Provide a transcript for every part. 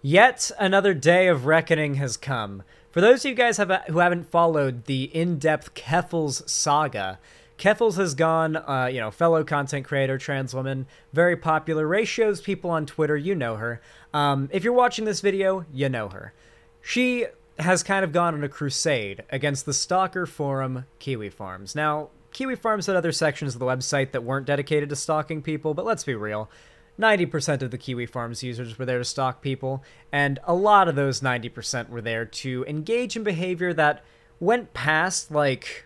Yet another day of reckoning has come. For those of you guys who haven't followed the in-depth Keffals saga, Keffals has gone, fellow content creator, trans woman, very popular, ratios people on Twitter, you know her. If you're watching this video, you know her. She has kind of gone on a crusade against the stalker forum Kiwifarms. Now, Kiwifarms had other sections of the website that weren't dedicated to stalking people, but let's be real. 90% of the Kiwifarms users were there to stalk people, and a lot of those 90% were there to engage in behavior that went past, like,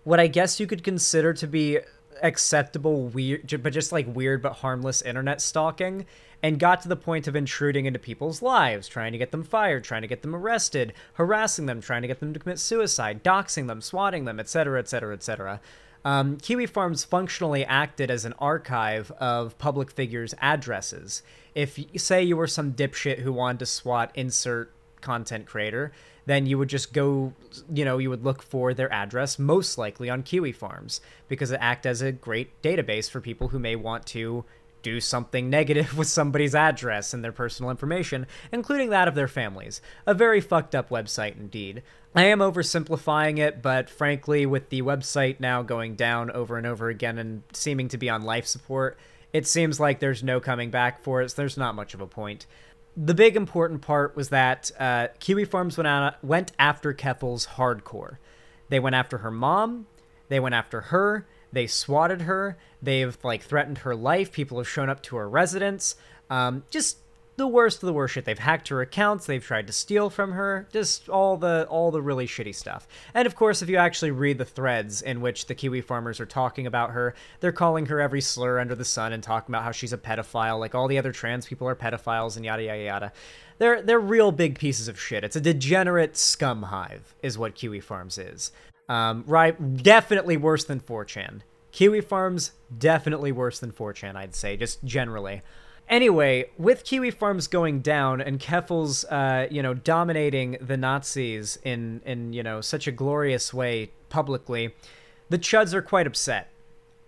what I guess you could consider to be acceptable, weird, but just, like, weird but harmless internet stalking, and got to the point of intruding into people's lives, trying to get them fired, trying to get them arrested, harassing them, trying to get them to commit suicide, doxing them, swatting them, etc., etc., etc. Kiwifarms functionally acted as an archive of public figures' addresses. If, say, you were some dipshit who wanted to swat insert content creator, then you would just go, you would look for their address, most likely on Kiwifarms, because it acts as a great database for people who may want to do something negative with somebody's address and their personal information, including that of their families. A very fucked up website indeed. I am oversimplifying it, but frankly, with the website now going down over and over again and seeming to be on life support, it seems like there's no coming back for it, so there's not much of a point. The big important part was that Kiwifarms went after Keffals hardcore. They went after her mom, they went after her, they swatted her, they've, like, threatened her life, people have shown up to her residence, just the worst of the worst shit. They've hacked her accounts, they've tried to steal from her, just all the really shitty stuff. And of course, if you actually read the threads in which the Kiwifarmers are talking about her, they're calling her every slur under the sun and talking about how she's a pedophile, like all the other trans people are pedophiles and yada yada yada. They're real big pieces of shit. It's a degenerate scum hive, is what Kiwifarms is. Right, definitely worse than 4chan. Kiwifarms, definitely worse than 4chan, I'd say, just generally. Anyway, with Kiwifarms going down and Keffals, dominating the Nazis in such a glorious way publicly, the Chuds are quite upset.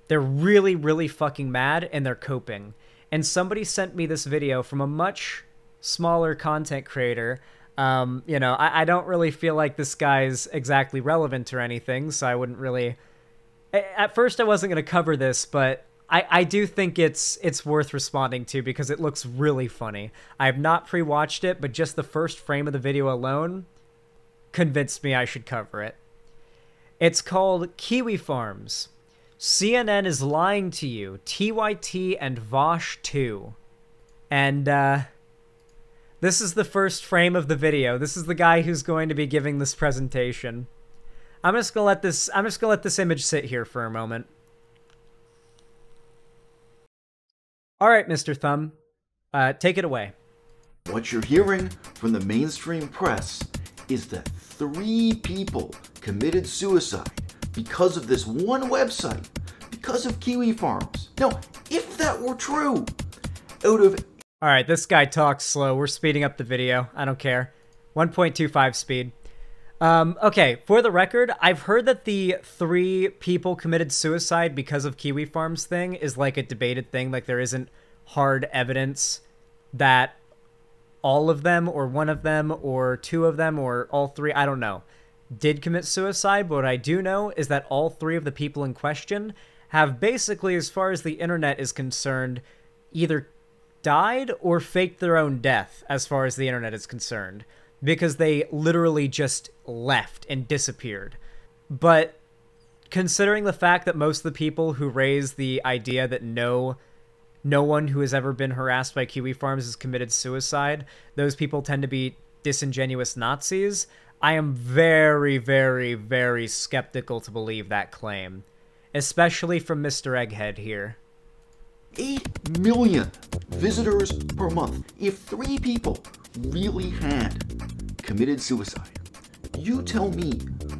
They're really, really fucking mad, and they're coping. And somebody sent me this video from a much smaller content creator. I don't really feel like this guy's exactly relevant or anything, so I wouldn't really... At first I wasn't going to cover this, but I do think it's worth responding to because it looks really funny. I have not pre-watched it, but just the first frame of the video alone convinced me I should cover it. It's called Kiwifarms. CNN is lying to you. TYT and Vosh 2. And, this is the first frame of the video. This is the guy who's going to be giving this presentation. I'm just gonna let this image sit here for a moment. All right, Mr. Thumb, take it away. What you're hearing from the mainstream press is that 3 people committed suicide because of this one website, because of Kiwifarms. Now, if that were true, out of... All right, this guy talks slow. We're speeding up the video. I don't care. 1.25 speed. Okay, for the record, I've heard that the 3 people committed suicide because of Kiwifarms thing is like a debated thing. Like there isn't hard evidence that all of them or one of them or 2 of them or all 3, I don't know, did commit suicide. But what I do know is that all 3 of the people in question have basically, as far as the internet is concerned, either died or faked their own death as far as the internet is concerned. Because they literally just left and disappeared. But considering the fact that most of the people who raise the idea that no one who has ever been harassed by Kiwifarms has committed suicide, those people tend to be disingenuous Nazis, I am very, very, very skeptical to believe that claim. Especially from Mr. Egghead here. 8 million visitors per month. If 3 people really had committed suicide, you tell me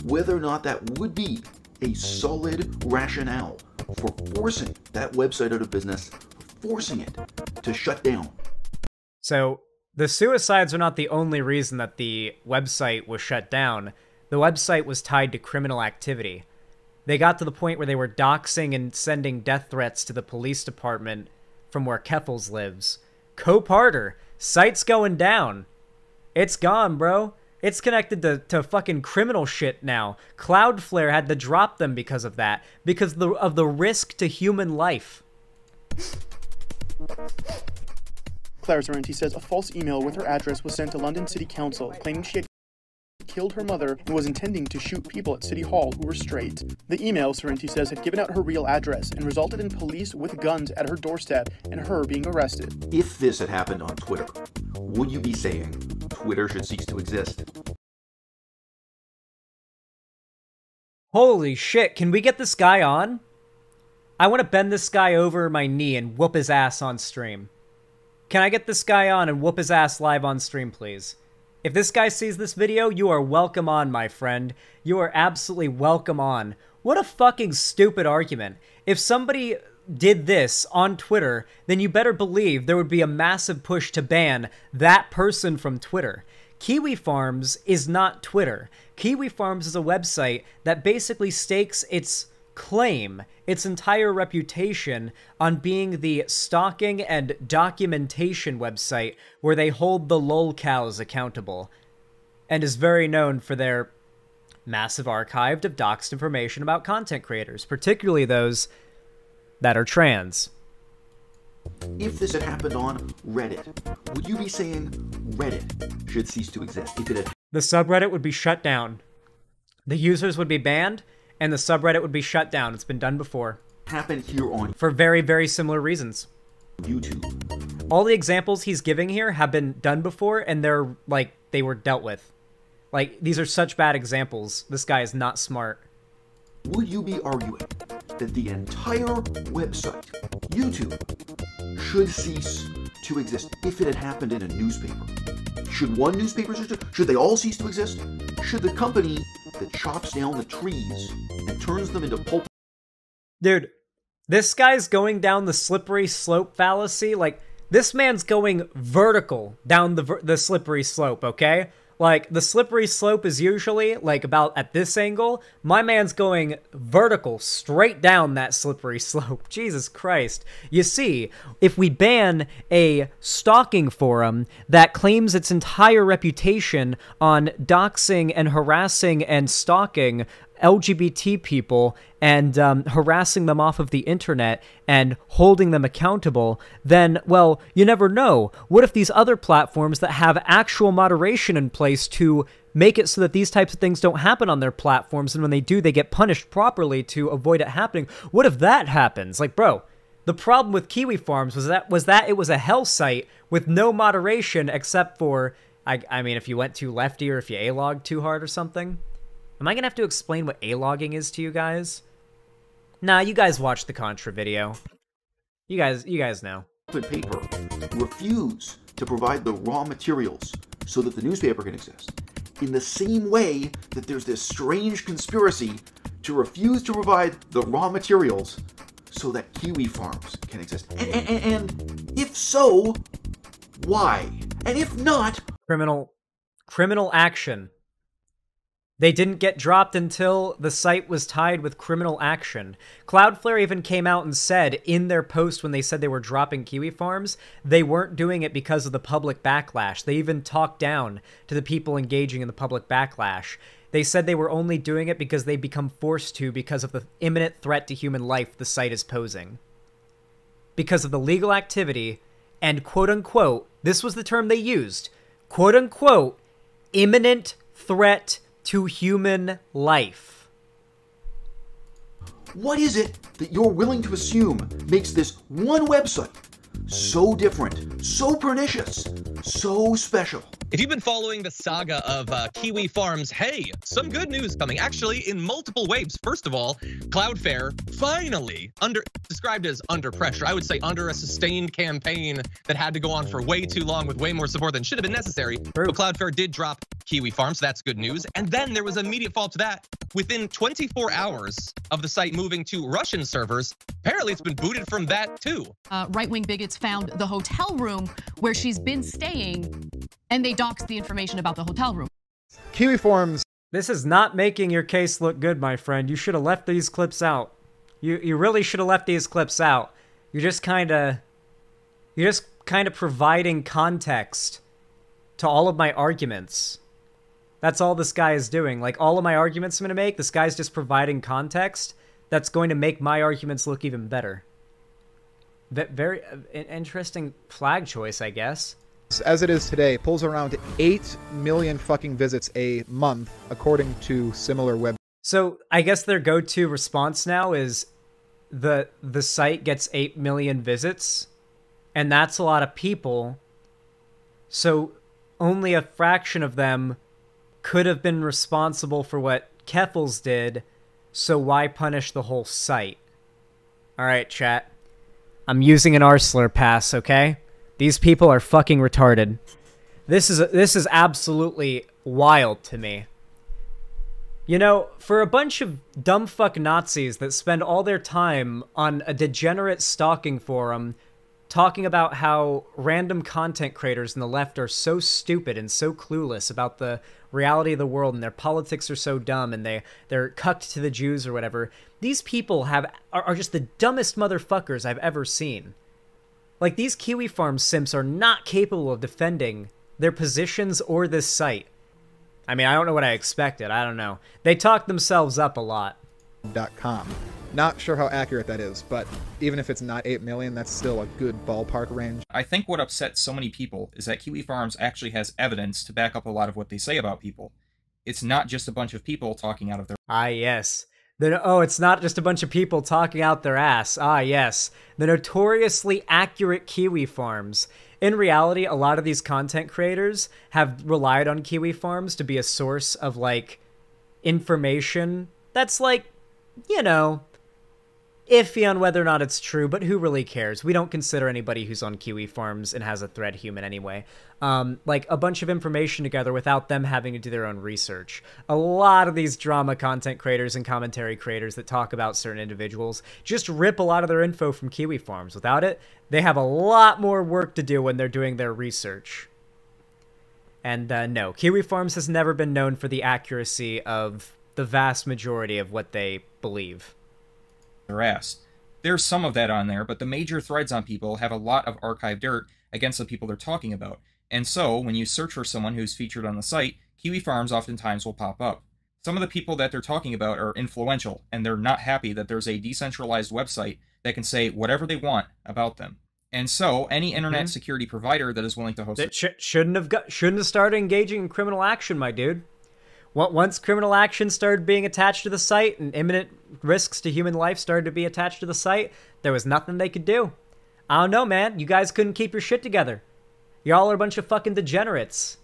whether or not that would be a solid rationale for forcing that website out of business, forcing it to shut down. So, the suicides are not the only reason that the website was shut down. The website was tied to criminal activity. They got to the point where they were doxing and sending death threats to the police department from where Keffals lives. Co-parter, Site's going down. It's gone, bro. It's connected to fucking criminal shit now. Cloudflare had to drop them because of that. Because of the risk to human life. Claire Sorrenti says a false email with her address was sent to London City Council, claiming she had killed her mother and was intending to shoot people at City Hall who were straight. The email, Sorrenti says, had given out her real address and resulted in police with guns at her doorstep and her being arrested. If this had happened on Twitter, would you be saying Twitter should cease to exist? Holy shit, can we get this guy on? I want to bend this guy over my knee and whoop his ass on stream. Can I get this guy on and whoop his ass live on stream, please? If this guy sees this video, you are welcome on, my friend. You are absolutely welcome on. What a fucking stupid argument. If somebody did this on Twitter, then you better believe there would be a massive push to ban that person from Twitter. Kiwifarms is not Twitter. Kiwifarms is a website that basically stakes its claim, its entire reputation, on being the stalking and documentation website where they hold the lolcows accountable, and is very known for their massive archive of doxed information about content creators, particularly those that are trans. If this had happened on Reddit, would you be saying Reddit should cease to exist? If it had The subreddit would be shut down. The users would be banned, and the subreddit would be shut down. It's been done before. happened here on For very, very similar reasons. YouTube, All the examples he's giving here have been done before, and they're, like, they were dealt with. Like, these are such bad examples. This guy is not smart. would you be arguing that the entire website, YouTube, should cease to exist if it had happened in a newspaper? Should one newspaper, should they all cease to exist? Should the company that chops down the trees and turns them into pulp? Dude, this guy's going down the slippery slope fallacy. Like, this man's going vertical down the slippery slope, okay? Like, the slippery slope is usually, like, about at this angle. My man's going vertical, straight down that slippery slope. Jesus Christ. You see, if we ban a stalking forum that claims its entire reputation on doxing and harassing and stalking LGBT people and harassing them off of the internet and holding them accountable, then, well, you never know. What if these other platforms that have actual moderation in place to make it so that these types of things don't happen on their platforms, and when they do, they get punished properly to avoid it happening? What if that happens? Like, bro, the problem with Kiwifarms was that it was a hell site with no moderation except for, I mean, if you went too lefty or if you A-logged too hard or something. Am I gonna have to explain what A-logging is to you guys? Nah, you guys watched the Contra video. You guys know. Paper refuse to provide the raw materials so that the newspaper can exist. In the same way that there's this strange conspiracy to refuse to provide the raw materials so that Kiwifarms can exist. And if so, why? And if not... Criminal action. They didn't get dropped until the site was tied with criminal action. Cloudflare even came out and said in their post when they said they were dropping Kiwifarms, they weren't doing it because of the public backlash. They even talked down to the people engaging in the public backlash. They said they were only doing it because they become forced to because of the imminent threat to human life the site is posing. Because of the legal activity and quote-unquote, this was the term they used, quote-unquote, imminent threat to human life. What is it that you're willing to assume makes this one website so different, so pernicious, so special? If you've been following the saga of Kiwifarms, hey, some good news coming. Actually, in multiple waves. First of all, Cloudflare finally, described as under pressure. I would say under a sustained campaign that had to go on for way too long with way more support than should have been necessary. But Cloudflare did drop Kiwifarms, so that's good news. And then there was immediate follow-up to that. Within 24 hours of the site moving to Russian servers, apparently it's been booted from that too. Right-wing bigots found the hotel room where she's been staying, and they doxed the information about the hotel room. Kiwifarms. This is not making your case look good, my friend. You should have left these clips out. You really should have left these clips out. You're just kind of providing context to all of my arguments. That's all this guy is doing. Like, all of my arguments I'm going to make, this guy's just providing context that's going to make my arguments look even better. Very interesting flag choice, I guess. As it is today, pulls around 8 million fucking visits a month, according to similar web. So I guess their go-to response now is the site gets 8 million visits, and that's a lot of people. So only a fraction of them could have been responsible for what Keffels did, so why punish the whole site? Alright, chat. I'm using an Arslur pass, okay? These people are fucking retarded. This is absolutely wild to me. You know, for a bunch of dumb fuck Nazis that spend all their time on a degenerate stalking forum talking about how random content creators in the left are so stupid and so clueless about the reality of the world, and their politics are so dumb, and they're cucked to the Jews or whatever. These people are just the dumbest motherfuckers I've ever seen. Like, these Kiwifarms simps are not capable of defending their positions or this site. I mean, I don't know what I expected. I don't know. They talk themselves up a lot. .com. Not sure how accurate that is, but even if it's not 8 million, that's still a good ballpark range. I think what upsets so many people is that Kiwifarms actually has evidence to back up a lot of what they say about people. It's not just a bunch of people talking out of their... Ah, yes. Oh, it's not just a bunch of people talking out their ass. Ah, yes. The notoriously accurate Kiwifarms. In reality, a lot of these content creators have relied on Kiwifarms to be a source of, like, information that's, like, you know, iffy on whether or not it's true, but who really cares? We don't consider anybody who's on Kiwifarms and has a thread human anyway. Like, a bunch of information together without them having to do their own research. A lot of these drama content creators and commentary creators that talk about certain individuals just rip a lot of their info from Kiwifarms. Without it, they have a lot more work to do when they're doing their research. And no, Kiwifarms has never been known for the accuracy of the vast majority of what they believe. Their ass. There's some of that on there, but the major threads on people have a lot of archived dirt against the people they're talking about. And so, when you search for someone who's featured on the site, Kiwifarms oftentimes will pop up. Some of the people that they're talking about are influential, and they're not happy that there's a decentralized website that can say whatever they want about them. And so, any internet security provider that is willing to host it shouldn't have started engaging in criminal action, my dude. Once criminal action started being attached to the site and imminent risks to human life started to be attached to the site, there was nothing they could do. I don't know, man. You guys couldn't keep your shit together. Y'all are a bunch of fucking degenerates.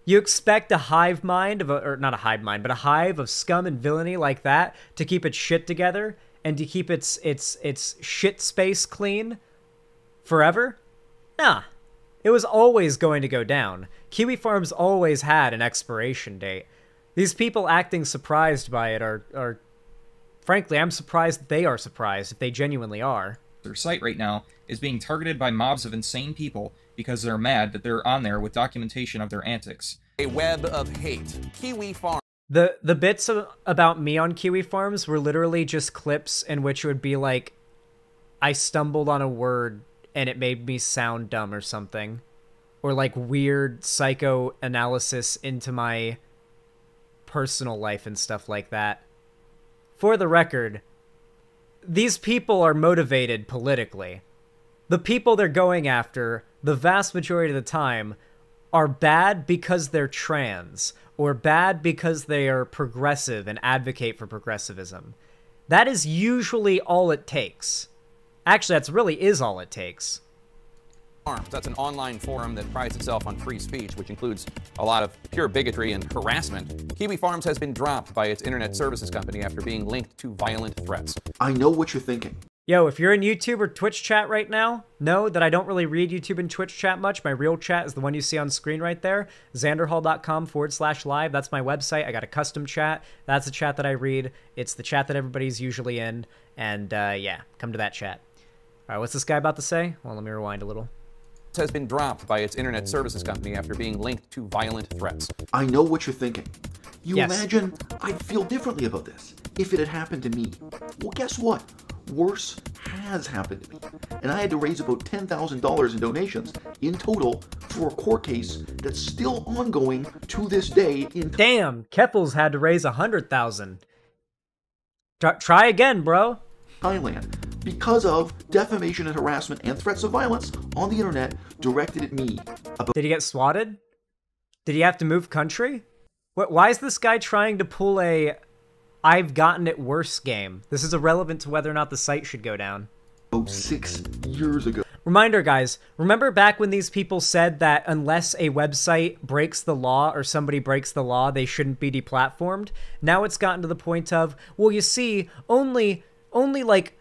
You expect a hive mind or not a hive mind, but a hive of scum and villainy like that to keep its shit together and to keep its shit space clean forever? Nah. It was always going to go down. Kiwifarms always had an expiration date. These people acting surprised by it are frankly, I'm surprised that they are surprised, if they genuinely are. Their site right now is being targeted by mobs of insane people because they're mad that they're on there with documentation of their antics. A web of hate. Kiwifarms. The bits about me on Kiwifarms were literally just clips in which it would be like, I stumbled on a word and it made me sound dumb or something. Or like weird psychoanalysis into my personal life and stuff like that. For the record, these people are motivated politically. The people they're going after, the vast majority of the time, are bad because they're trans, or bad because they are progressive and advocate for progressivism. That is usually all it takes. Actually, that's really is all it takes. That's an online forum that prides itself on free speech, which includes a lot of pure bigotry and harassment. Kiwifarms has been dropped by its internet services company after being linked to violent threats. I know what you're thinking. Yo, if you're in YouTube or Twitch chat right now, know that I don't really read YouTube and Twitch chat much. My real chat is the one you see on screen right there, xanderhall.com/live. That's my website. I got a custom chat. That's the chat that I read. It's the chat that everybody's usually in. And yeah, come to that chat. All right, what's this guy about to say? Well, let me rewind a little. Has been dropped by its internet services company after being linked to violent threats. I know what you're thinking. You Yes. imagine I'd feel differently about this if it had happened to me. Well, guess what? Worse has happened to me, and I had to raise about $10,000 in donations in total for a court case that's still ongoing to this day in Damn, Keffels had to raise $100,000. Try again, bro. Thailand because of defamation and harassment and threats of violence on the internet directed at me. Did he get swatted? Did he have to move country? Why is this guy trying to pull a I've gotten it worse game? This is irrelevant to whether or not the site should go down. About 6 years ago. Reminder, guys, remember back when these people said that unless a website breaks the law or somebody breaks the law, they shouldn't be deplatformed? Now it's gotten to the point of, well, you see, only like,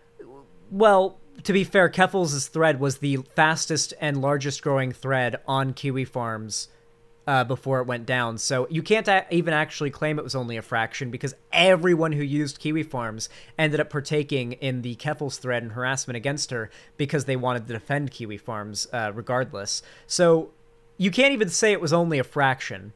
well, to be fair, Keffels' thread was the fastest and largest growing thread on Kiwifarms before it went down. So you can't even actually claim it was only a fraction because everyone who used Kiwifarms ended up partaking in the Keffels thread and harassment against her because they wanted to defend Kiwifarms regardless. So you can't even say it was only a fraction.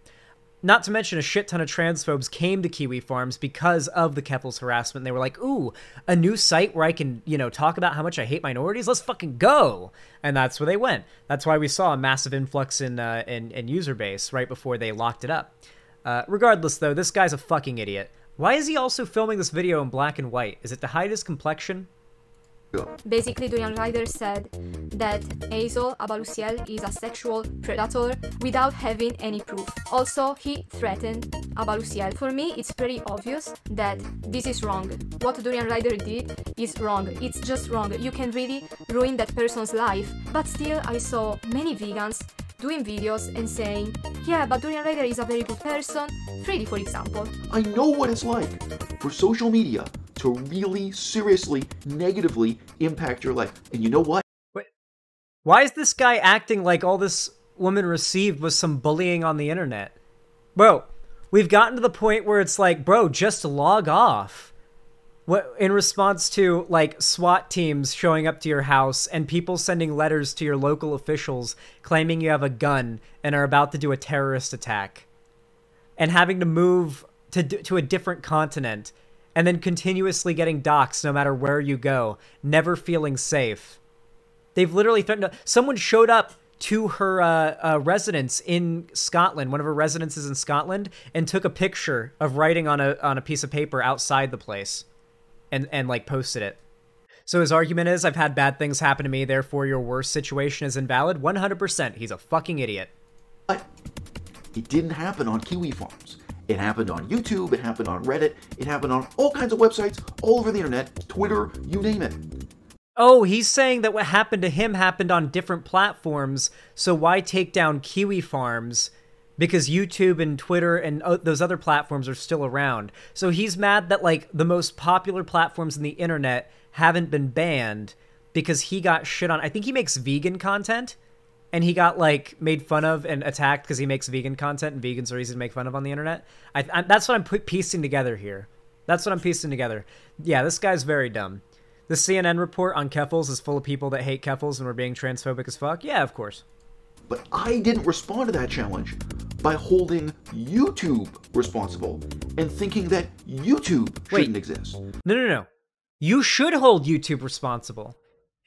Not to mention a shit ton of transphobes came to Kiwifarms because of the Keffels harassment. They were like, ooh, a new site where I can, you know, talk about how much I hate minorities? Let's fucking go! And that's where they went. That's why we saw a massive influx in user base right before they locked it up. Regardless, though, this guy's a fucking idiot. Why is he also filming this video in black and white? Is it to hide his complexion? Basically, Dorian Ryder said that Hazel Abalusiel is a sexual predator without having any proof. Also, he threatened Abalusiel. For me, it's pretty obvious that this is wrong. What Dorian Ryder did is wrong. It's just wrong. You can really ruin that person's life. But still, I saw many vegans doing videos and saying, yeah, but Dorian Ryder is a very good person. Freddy, for example. I know what it's like for social media to really seriously, negatively impact your life. And you know what? Wait, why is this guy acting like all this woman received was some bullying on the internet? Bro, we've gotten to the point where it's like, bro, just log off. What, in response to, like, SWAT teams showing up to your house and people sending letters to your local officials claiming you have a gun and are about to do a terrorist attack. And having to move to a different continent and then continuously getting doxxed no matter where you go, never feeling safe. They've literally threatened someone showed up to her residence in Scotland, one of her residences in Scotland, and took a picture of writing on a piece of paper outside the place and like posted it. So his argument is, I've had bad things happen to me, therefore your worst situation is invalid. 100%. He's a fucking idiot. But it didn't happen on Kiwifarms. It happened on YouTube, it happened on Reddit, it happened on all kinds of websites all over the internet, Twitter, you name it. Oh, he's saying that what happened to him happened on different platforms, so why take down Kiwifarms? Because YouTube and Twitter and those other platforms are still around. So he's mad that, like, the most popular platforms in the internet haven't been banned because he got shit on. I think he makes vegan content. And he got, like, made fun of and attacked because he makes vegan content, and vegans are easy to make fun of on the internet. That's what I'm piecing together here. That's what I'm piecing together. Yeah, this guy's very dumb. The CNN report on Keffels is full of people that hate Keffels and were being transphobic as fuck. Yeah, of course. But I didn't respond to that challenge by holding YouTube responsible and thinking that YouTube shouldn't exist. No. You should hold YouTube responsible.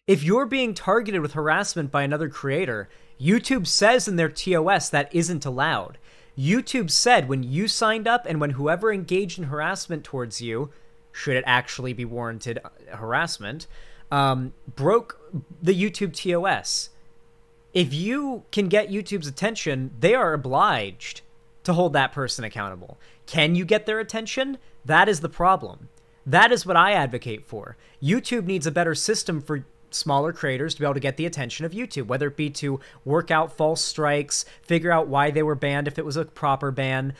If you're being targeted with harassment by another creator, YouTube says in their TOS that isn't allowed. YouTube said when you signed up and when whoever engaged in harassment towards you, should it actually be warranted harassment, broke the YouTube TOS. If you can get YouTube's attention, they are obliged to hold that person accountable. Can you get their attention? That is the problem. That is what I advocate for. YouTube needs a better system for smaller creators to be able to get the attention of YouTube, whether it be to work out false strikes, figure out why they were banned if it was a proper ban,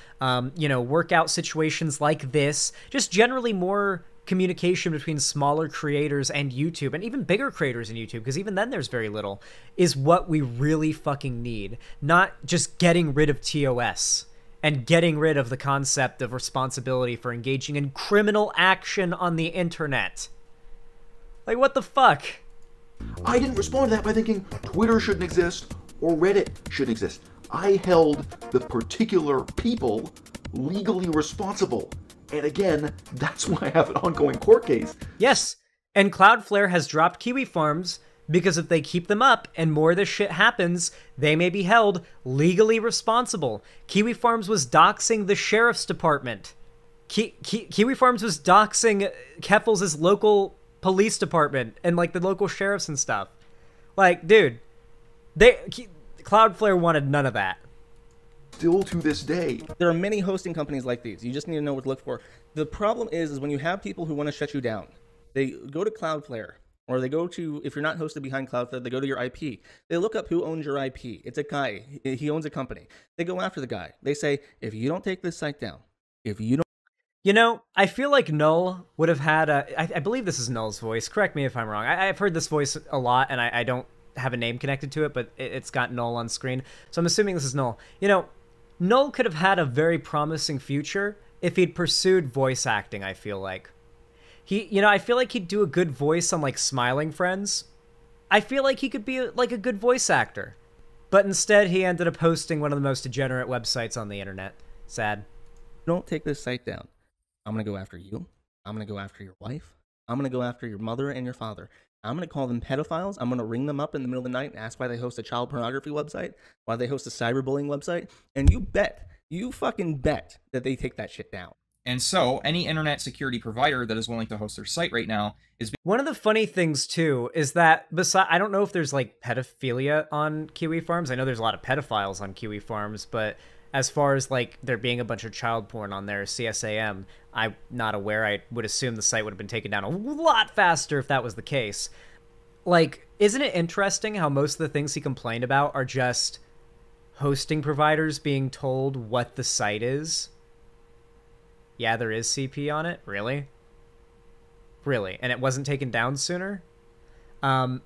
you know, work out situations like this, just generally more communication between smaller creators and YouTube, and even bigger creators in YouTube, because even then there's very little, is what we really fucking need. Not just getting rid of TOS and getting rid of the concept of responsibility for engaging in criminal action on the internet. Like, what the fuck? I didn't respond to that by thinking Twitter shouldn't exist or Reddit shouldn't exist. I held the particular people legally responsible. And again, that's why I have an ongoing court case. Yes, And Cloudflare has dropped Kiwifarms because if they keep them up and more of this shit happens, they may be held legally responsible. Kiwifarms was doxing the sheriff's department. Kiwifarms was doxing Keffels' local police department and like the local sheriffs and stuff. Like, dude, Cloudflare wanted none of that. Still to this day, there are many hosting companies like these. You just need to know what to look for. The problem is when you have people who want to shut you down, they go to Cloudflare, or they go to, if you're not hosted behind Cloudflare, they go to your IP. They look up who owns your IP. It's a guy. He owns a company. They go after the guy. They say, if you don't take this site down, if you don't... You know, I feel like Null would have had I believe this is Null's voice. Correct me if I'm wrong. I've heard this voice a lot, and I don't have a name connected to it, but it's got Null on screen. So I'm assuming this is Null. You know, Null could have had a very promising future if he'd pursued voice acting, I feel like. I feel like he'd do a good voice on, like, Smiling Friends. I feel like he could be, like, a good voice actor. But instead, he ended up hosting one of the most degenerate websites on the internet. Sad. Don't take this site down. I'm going to go after you. I'm going to go after your wife. I'm going to go after your mother and your father. I'm going to call them pedophiles. I'm going to ring them up in the middle of the night and ask why they host a child pornography website, why they host a cyberbullying website. And you fucking bet that they take that shit down. And so, any internet security provider that is willing to host their site right now is... One of the funny things, too, is that I don't know if there's, like, pedophilia on Kiwifarms. I know there's a lot of pedophiles on Kiwifarms, but as far as, like, there being a bunch of child porn on there, CSAM, I'm not aware. I would assume the site would have been taken down a lot faster if that was the case. Like, isn't it interesting how most of the things he complained about are just hosting providers being told what the site is? Yeah, there is CP on it? Really? Really? And it wasn't taken down sooner? I'm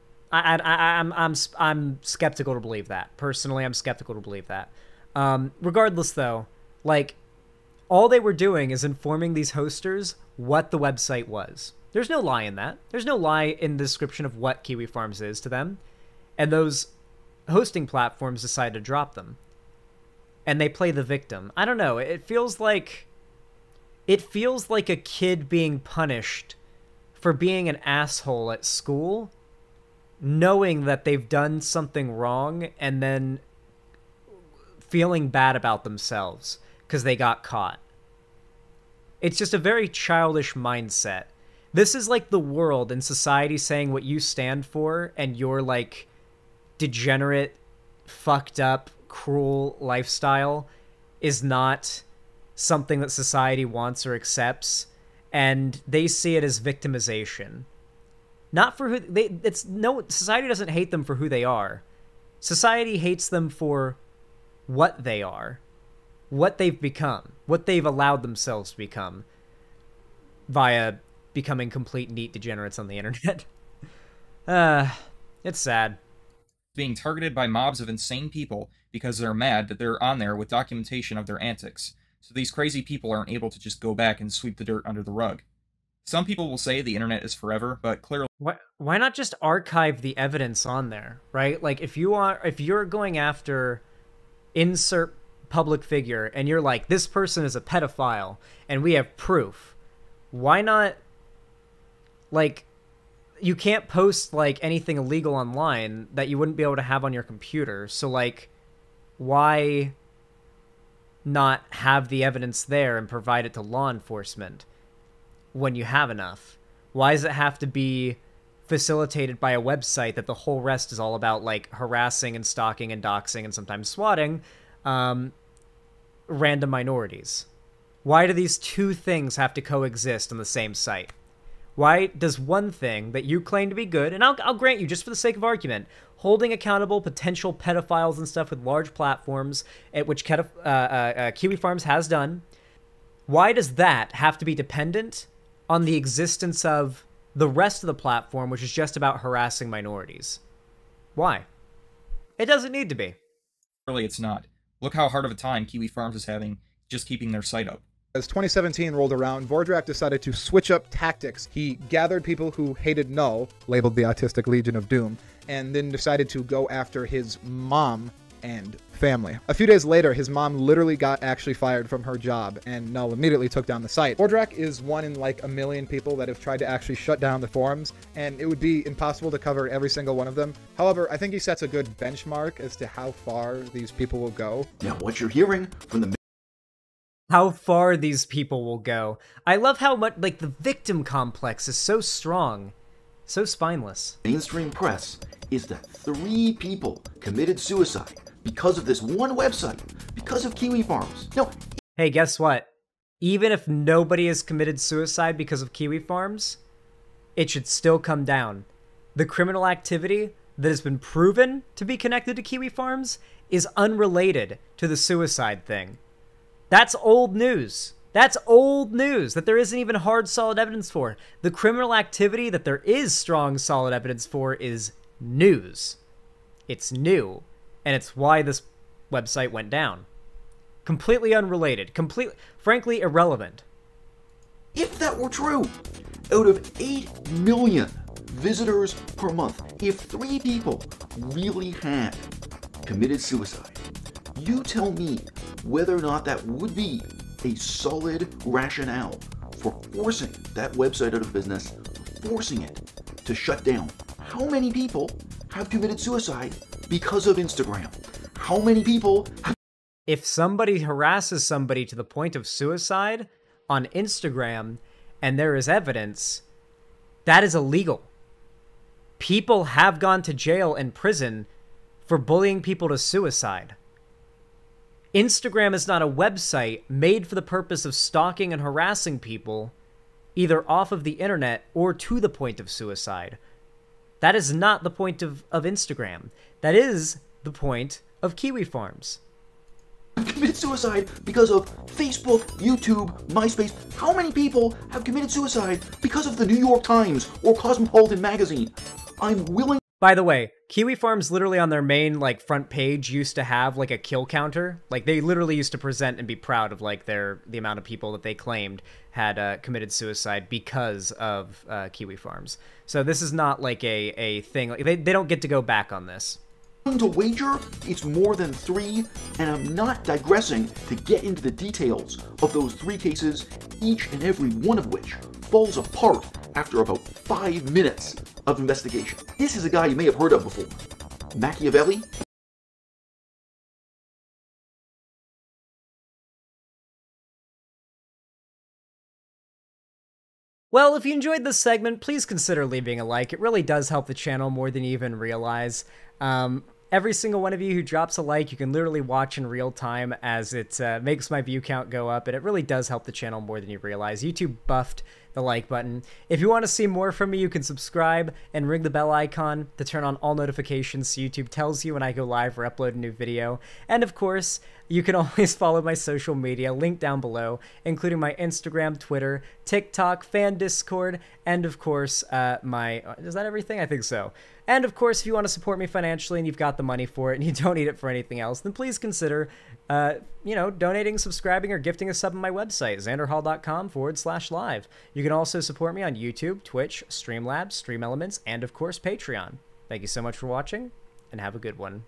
skeptical to believe that. Personally, I'm skeptical to believe that. Regardless, though, like, all they were doing is informing these hosters what the website was. There's no lie in that. There's no lie in the description of what Kiwifarms is to them. And those hosting platforms decide to drop them. And they play the victim. I don't know. It feels like a kid being punished for being an asshole at school, knowing that they've done something wrong and then feeling bad about themselves because they got caught. It's just a very childish mindset. This is like the world and society saying what you stand for and your, like, degenerate, fucked up, cruel lifestyle is not something that society wants or accepts, and they see it as victimization. Not for who society doesn't hate them for who they are. Society hates them for what they are, what they've become, what they've allowed themselves to become via becoming complete neat degenerates on the internet. It's sad. Being targeted by mobs of insane people because they're mad that they're on there with documentation of their antics. So these crazy people aren't able to just go back and sweep the dirt under the rug. Some people will say the internet is forever, but clearly... Why not just archive the evidence on there, right? Like, if you're going after insert public figure and you're like, this person is a pedophile and we have proof, why not, like, you can't post, like, anything illegal online that you wouldn't be able to have on your computer. So, like, why not have the evidence there and provide it to law enforcement when you have enough? Why does it have to be facilitated by a website that the whole rest is all about, like, harassing and stalking and doxing and sometimes swatting random minorities? Why do these two things have to coexist on the same site? Why does one thing that you claim to be good, and I'll grant you, just for the sake of argument, holding accountable potential pedophiles and stuff with large platforms, at which Kiwifarms has done, why does that have to be dependent on the existence of the rest of the platform, which is just about harassing minorities? Why? It doesn't need to be. Really, it's not. Look how hard of a time Kiwifarms is having just keeping their site up. As 2017 rolled around, Vordrak decided to switch up tactics. He gathered people who hated Null, labeled the Autistic Legion of Doom, and then decided to go after his mom and family. A few days later, his mom literally got actually fired from her job, and Null immediately took down the site. Ordrak is one in like a million people that have tried to actually shut down the forums, and it would be impossible to cover every single one of them. However, I think he sets a good benchmark as to how far these people will go. Now, what you're hearing from the How far these people will go. I love how much, like, the victim complex is so strong, so spineless. mainstream press is that 3 people committed suicide because of this one website, because of Kiwifarms. Now, Hey, guess what? Even if nobody has committed suicide because of Kiwifarms, it should still come down. The criminal activity that has been proven to be connected to Kiwifarms is unrelated to the suicide thing. That's old news. That's old news that there isn't even hard, solid evidence for. The criminal activity that there is strong, solid evidence for is news. It's new, and it's why this website went down. Completely unrelated, frankly irrelevant. if that were true, out of 8 million visitors per month, if 3 people really had committed suicide, you tell me whether or not that would be a solid rationale for forcing that website out of business, forcing it to shut down. How many people have committed suicide because of Instagram? How many people have... If somebody harasses somebody to the point of suicide on Instagram and there is evidence, that is illegal. People have gone to jail and prison for bullying people to suicide. Instagram is not a website made for the purpose of stalking and harassing people, either off of the internet or to the point of suicide. That is not the point of Instagram. That is the point of Kiwifarms. committed suicide because of Facebook, YouTube, MySpace? How many people have committed suicide because of the New York Times or Cosmopolitan magazine? I'm willing... By the way, Kiwifarms literally on their main, like, front page used to have, like, a kill counter. Like, they literally used to present and be proud of, like, the amount of people that they claimed had committed suicide because of Kiwifarms. So this is not, like, a thing. Like, they don't get to go back on this. To wager it's more than 3, and I'm not digressing to get into the details of those 3 cases, each and every one of which falls apart after about 5 minutes of investigation. This is a guy you may have heard of before. Machiavelli. Well, if you enjoyed this segment, please consider leaving a like. It really does help the channel more than you even realize. Every single one of you who drops a like, you can literally watch in real time as it makes my view count go up, and it really does help the channel more than you realize. YouTube buffed the like button. If you want to see more from me, you can subscribe and ring the bell icon to turn on all notifications so YouTube tells you when I go live or upload a new video. And of course, you can always follow my social media, linked down below, including my Instagram, Twitter, TikTok, fan Discord, and of course, my... Is that everything? I think so. And of course, if you want to support me financially and you've got the money for it and you don't need it for anything else, then please consider, donating, subscribing, or gifting a sub on my website, xanderhall.com/live. You can also support me on YouTube, Twitch, Streamlabs, Stream Elements, and of course, Patreon. Thank you so much for watching, and have a good one.